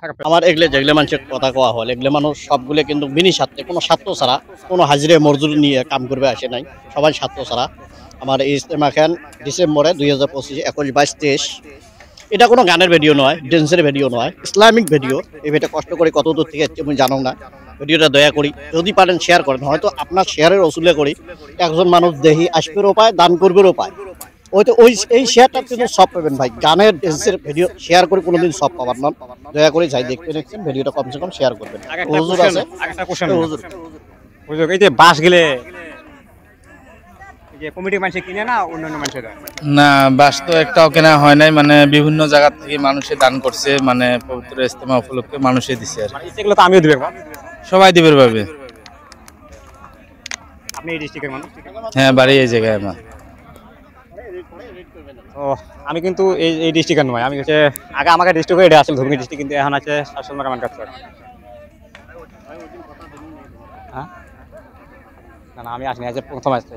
আমার এগুলো যেগুলো মানুষের কথা কোয়া হল এগুলো মানুষ সবগুলো কিন্তু বিনি স্বার্থে কোনো স্বার্থ ছাড়া কোনো হাজিরে মজদুরি নিয়ে কাম করবে আসে নাই, সবাই স্বার্থ ছাড়া। আমার এই ইজতেমা খান ডিসেম্বরে 2025 21 22 23। এটা কোনো গানের ভিডিও নয়, ড্যান্সের ভিডিও নয়, ইসলামিক ভিডিও। এই ভিডিও কষ্ট করে কত দূর থেকে তুমি জানো না। ভিডিওটা দয়া করি যদি পারেন শেয়ার করেন, হয়তো আপনার শেয়ারের অসুলে করি একজন মানুষ দেহি আসবেরও পায়, দান করবেরও পায়। ওই এই শেয়ারটা কিন্তু সব পাবেন ভাই। গানের ড্যান্সের ভিডিও শেয়ার করে কোনোদিন সব পাবার নন। দয়া করে যাই দেখতে দেখছেন ভিডিওটা কমসে কম শেয়ার করবেন। হুজুর আছে, হুজুর এই যে বাস গেলে যে কমিটি মানুষ কিনে না অন্যান্য মানুষের না, বাস তো একটাও কেনা হয় নাই, মানে বিভিন্ন জায়গা থেকে মানুষে দান করছে, মানে পবিত্র ইজতেমা উপলক্ষে মানুষে দিছে আর এগুলো তো আমিও দিবে সবাই দিবের পাবে। আপনি এই ডিস্ট্রিক্টের মানুষ? হ্যাঁ, বাড়ি এই জায়গায় আমার। ও আমি কিন্তু এই ডিস্ট্রিক্টের নয়, আমি হচ্ছে আগে আমাকে ডিস্ট্রিক্ট এটা আসলে ধর্মী ডিস্ট্রিক্ট, কিন্তু এখন আছে শাসনমার আমার কাছে। হ্যাঁ না না, আমি আসিনি, আজ প্রথম আসছে।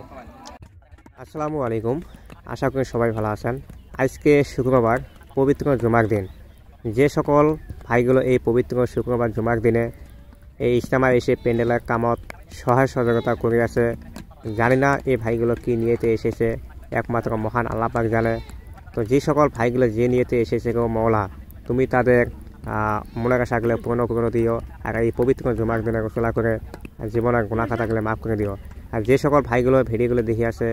আসসালামু আলাইকুম, আশা করি সবাই ভালো আছেন। আজকে শুক্রবার, পবিত্র জুমার দিন। যে সকল ভাইগুলো এই পবিত্র শুক্রবার জুমার দিনে এই ইজতেমায় এসে প্যান্ডেলের কামত সহায় সহযোগিতা করে আছে, জানি না এই ভাইগুলো কি নিয়েতে এসেছে, একমাত্র মহান আল্লাহ পাক জানে। তো যে সকল ভাইগুলো যে নিয়েতে এসেছে গো মওলা, তুমি তাদের মনের আশাগুলো পূর্ণ করে দিও। আর এই পবিত্র জুমার দিনে গোসলা করে জীবনের গুনাহ থাকলে মাফ করে দিও। আর যে সকল ভাইগুলো ভিডিওগুলো দেখে আছে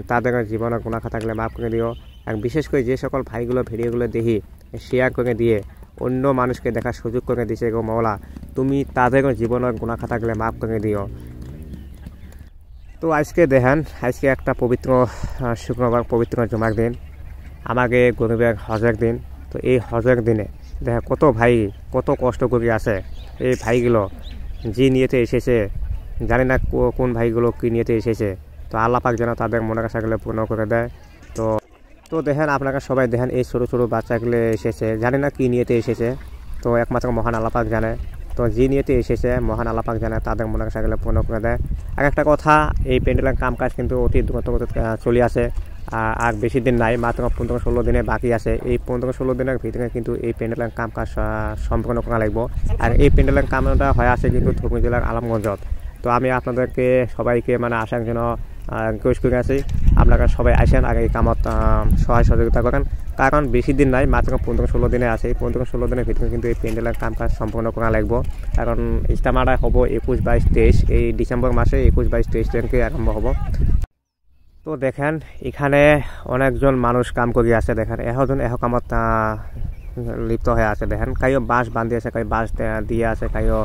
তাদের জীবনের গুনাহ থাকলে মাফ করে দিও। আর বিশেষ করে যে সকল ভাইগুলো ভিডিওগুলো দেখি শেয়ার করে দিয়ে অন্য মানুষকে দেখার সুযোগ করে দিছে গো মওলা, তুমি তাদের জীবনের গুনাহ থাকলে মাফ করে দিও। তো আজকে দেখেন, আজকে একটা পবিত্র শুক্রবার, পবিত্র জুমার দিন, আমাকে গরিবের হজের দিন। তো এই হজের দিনে দেখা কত ভাই কত কষ্ট করে আছে। এই ভাইগুলো যে নিয়েতে এসেছে, জানি না কোন ভাইগুলো কি নিয়েতে এসেছে। তো আল্লাহ পাক যেন তাদের মনের আশাগুলো পূর্ণ করে দেয়। তো তো দেখেন, আপনারা সবাই দেখেন এই ছোটো ছোটো বাচ্চাগুলো এসেছে, জানি না কি নিয়েতে এসেছে। তো একমাত্র মহান আল্লাহ পাক জানে। তো যে নিয়েতে এসেছে মহান আল্লাহ পাক জানে, তাদের মনের আশাগুলো পূর্ণ করে দেয়। আর একটা কথা, এই প্যান্ডেলের কাম কাজ কিন্তু অতি দ্রুত চলে আসে। আর বেশি দিন নাই, মাত্র 15-16 দিনে বাকি আছে। এই 15-16 দিনের ভিতরে কিন্তু এই প্যান্ডেলের কাম কাজ সম্পূর্ণ করা লাগবে। আর এই প্যান্ডেলের কামটা হয়ে আছে কিন্তু ধর্মী জেলার আলমগঞ্জত। তো আমি আপনাদেরকে সবাইকে মানে আসার জন্য রিকোয়েস্ট করে আছি, আপনারা সবাই আসেন আর এই কামত সহায় সহযোগিতা করেন। কারণ বেশি দিন নাই, মাত্র 15-16 দিনে আছে। এই 15-16 দিনের ভিতরে কিন্তু এই প্যান্ডেলের কাম কাজ সম্পূর্ণ করা লাগবে। কারণ ইজতেমাটা হব 21, 22, 23 এই ডিসেম্বর মাসে 21, 22, 23 তারিখে আরম্ভ হব। তো দেখেন এখানে অনেকজন মানুষ কাম করে আছে, দেখেন এখন কামত লিপ্ত হয়ে আছে। দেখেন কাইও বাঁশ বান্ধি আছে, কাই বাঁশ দিয়ে আছে, কাইও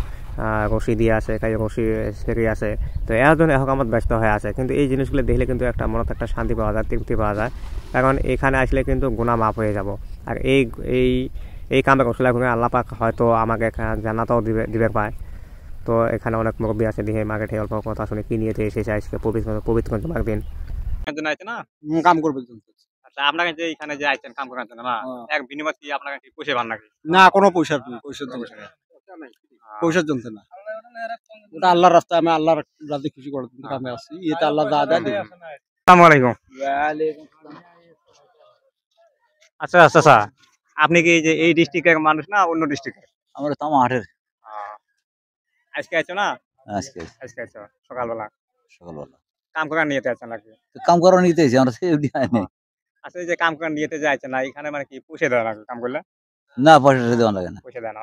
রশি দিয়ে আছে, কাইও রশি সেরি আছে। তো এখন কামত ব্যস্ত হয়ে আছে। কিন্তু এই জিনিসগুলো দেখলে কিন্তু একটা মনত একটা শান্তি পাওয়া যায়, তৃপ্তি পাওয়া যায়। কারণ এখানে আসলে কিন্তু গুনাহ মাফ হয়ে যাব। আর এই কামে গোসলা করে আল্লাহ পাক হয়তো আমাকে জান্নাতও দিবে পায়। তো এখানে অনেক মুরব্বী আছে, দেখে মাকে অল্প কথা শুনে কি নিয়ে এসেছে আজকে পবিত্র জুমার দিন। কাম করবে। আচ্ছা, আপনাকে যে এখানে যে আইছেন কাম করার জন্য না, এক বিনিময় কি আপনাকে কি পয়সা পান নাকি? না, কোনো পয়সার পয়সার জন্য না, ওটা আল্লাহর রাস্তায় আমি আল্লাহর রাজি খুশি করার জন্য কামে আসছি। এটা আল্লাহ যা দেয় দিবেন। আসসালামু আলাইকুম। আচ্ছা আচ্ছা আচ্ছা, আপনি কি যে এই ডিস্ট্রিক্টের মানুষ না অন্য ডিস্ট্রিক্টের? আমরা তো মাঠের আজকে আইছো না? আজকে আজকে আইছো সকালবেলা সকালবেলা কাম করার নিয়েতে আছেন নাকি? কাম করার নিতেছি আমরা নেই। আচ্ছা, এই যে কাম করার নিয়েতে যে আইছেন না, এখানে মানে কি পয়সা দেওয়া লাগে কাম করলে? না, পয়সা দেওয়া লাগে না। পয়সা দেয় না?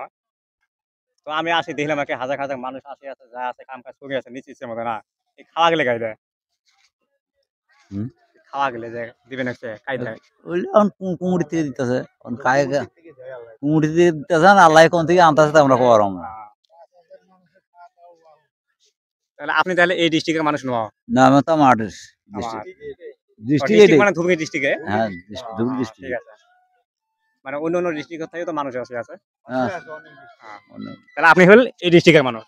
তো আমি আসি দেখলাম কি হাজার হাজার মানুষ আসে আছে, যা আছে কাম কাজ করে আছে নিশ্চিতের মতো না। এই খাওয়া গেলে গাই দেয়, খাওয়া গেলে যে দিবেন হচ্ছে খাই দেয়। কুমুড়ি থেকে দিতেছে, কুমুড়ি থেকে দিতেছে না, আল্লাহ কোন থেকে আনতেছে আমরা করার না। তাহলে আপনি তাহলে এই ডিস্ট্রিক্টের মানুষ নয়? না, আমি তো মাঠের ডিস্ট্রিক্ট মানে ধুবড়ী ডিস্ট্রিক্টে। হ্যাঁ, ধুবড়ী ডিস্ট্রিক্ট। ঠিক আছে, মানে অন্য অন্য ডিস্ট্রিক্ট থেকে তো মানুষ আছে। তাহলে আপনি হল এই ডিস্ট্রিক্টের মানুষ।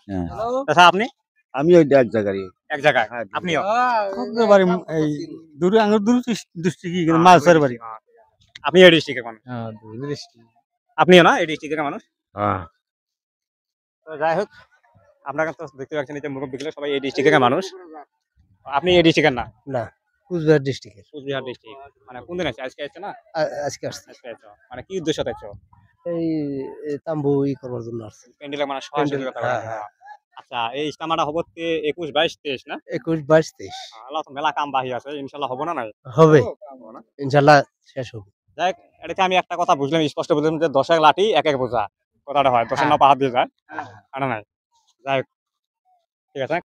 আচ্ছা, আপনি? আমি ওই এক জায়গায় এক জায়গায় আপনিও? এই দূরে আঙুর দূর ডিস্ট্রিক্ট মালসার বাড়ি। আপনি এই ডিস্ট্রিক্টের মানুষ? আপনিও না এই ডিস্ট্রিক্টের মানুষ? তো যাই হোক, আপনারা তো দেখতে পাচ্ছেন যে মুরব্বীগুলো সবাই এই ডিস্ট্রিক্টের মানুষ। আপনি এই ডিস্ট্রিক্টের না? না, কুচবিহার ডিস্ট্রিক্টের। কুচবিহার ডিস্ট্রিক্ট। মানে কোন দিন আছে? আজকে আসছে না? আজকে আসছে। আজকে আছো মানে কি উদ্দেশ্যে আছো? এই তাম্বু করবার জন্য আসছে প্যান্ডেলে মানে সহযোগিতা করা হ্যাঁ। আচ্ছা এই ইজতেমাটা হবো 21 22 23 না 21 22 23 আল্লাহ তো মেলা কাম বাহি আছে ইনশাআল্লাহ হবো না নাই হবে হবো না ইনশাল্লাহ শেষ হবে যাই হোক, এটাতে আমি একটা কথা বুঝলাম স্পষ্ট বুঝলাম যে 10 লাঠি এক এক বোঝা কথাটা হয় 10 না পাহাড় দিয়ে যায় আনা নাই যাই হোক, ঠিক আছে